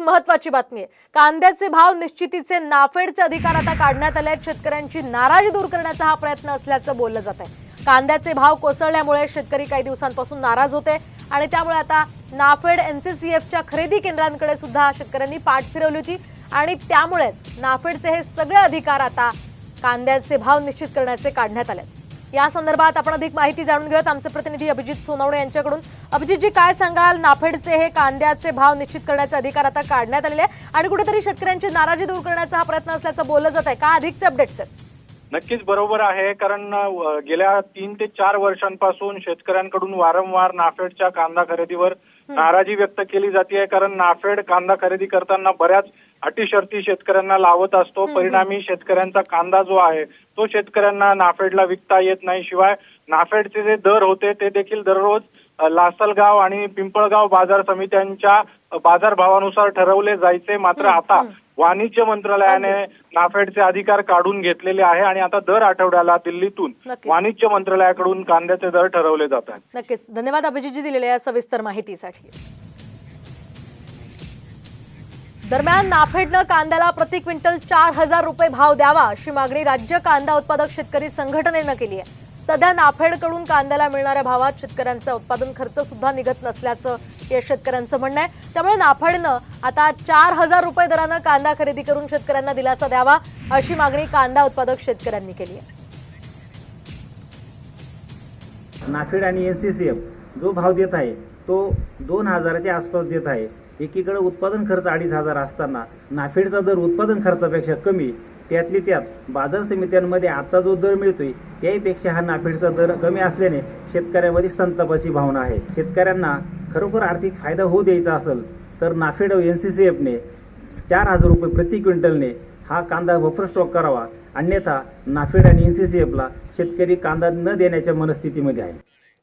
महत्त्वाची बातमी आहे। कांद्याचे भाव निश्चितीचे नाफेडचे अधिकार आता काढण्यात आले आहेत। शेतकऱ्यांची नाराजी दूर करण्याचा हा प्रयत्न असल्याचं बोललं जात आहे। कांद्याचे भाव कोसळल्यामुळे शेतकरी काही दिवसांपासून नाराज होते आणि त्यामुळे आता नाफेड एनसीसीएफच्या खरेदी केंद्रांकडे सुद्धा शेतकऱ्यांनी पाठ फिरवली होती आणि त्यामुळेच नाफेडचे हे सगळे अधिकार आता कांद्याचे भाव निश्चित करण्याचे काढण्यात आले। या संदर्भात आपण अधिक माहिती जाणून घेऊयात आमचे प्रतिनिधी अभिजित सोनवणे यांच्याकडून। अभिजित जी, काय सांगाल? नाफेडचे हे कांद्याचे भाव निश्चित करण्याचे अधिकार आता काढण्यात आलेले आहे आणि कुठेतरी शेतकऱ्यांची नाराजी दूर करण्याचा हा प्रयत्न असल्याचं बोललं जात आहे। काय अधिकचे अपडेट्स आहेत? नक्कीच बरोबर आहे, कारण गेल्या 3 ते 4 वर्षांपासून शेतकऱ्यांकडून वारंवार नाफेडच्या कांदा खरेदीवर नाराजी व्यक्त केली जाते। कारण नाफेड कांदा खरेदी करताना बऱ्याच अटी शर्ती शेतकऱ्यांना लावत असतो। परिणामी शेतकऱ्यांचा कांदा जो आहे तो शेतकऱ्यांना नाफेडला विकता येत नाही। शिवाय नाफेडचे जे दर होते ते देखील दररोज लासलगाव आणि पिंपळगाव बाजार समित्यांच्या बाजारभावानुसार ठरवले जायचे। मात्र आता वाणिज्य मंत्रालयाने नाफेडचे अधिकार काढून घेतलेले आहे आणि आता दर आठवड्याला दिल्लीतून वाणिज्य मंत्रालयाकडून कांद्याचे दर ठरवले जातात। नक्कीच, धन्यवाद अभिजितजी दिलेल्या या सविस्तर माहितीसाठी। दरम्यान नाफेडनं कांद्याला प्रति क्विंटल 4,000 रुपये भाव द्यावा अशी मागणी राज्य कांदा उत्पादक शेतकरी संघटनेनं केली आहे। सध्या नाफेडकडून कांद्याला मिळणाऱ्या भावात शेतकऱ्यांचा उत्पादन खर्च सुद्धा निघत नसल्याचं या शेतकऱ्यांचं म्हणणं आहे। त्यामुळे नाफेडनं आता 4,000 रुपये दरानं कांदा खरेदी करून शेतकऱ्यांना दिलासा द्यावा अशी मागणी कांदा उत्पादक शेतकऱ्यांनी केली आहे। नाफेड आणि एनसीसीएफ जो भाव देत आहे तो 2,000च्या आसपास देत आहे। एकीकडे उत्पादन खर्च 2,500 असताना नाफेडचा दर उत्पादन खर्चापेक्षा कमी, त्यातली त्यात बाजार समित्यांमध्ये आता जो दर मिळतोय त्याहीपेक्षा हा नाफेडचा दर कमी असल्याने शेतकऱ्यांमध्ये संतापाची भावना आहे। शेतकऱ्यांना खरोखर आर्थिक फायदा होऊ द्यायचा असेल तर नाफेड व एनसीसीएफने 4,000 रुपये प्रति क्विंटलने हा कांदा बफर स्टॉक करावा, अन्यथा नाफेड आणि एनसीसीएफला शेतकरी कांदा न देण्याच्या मनस्थितीमध्ये आहे।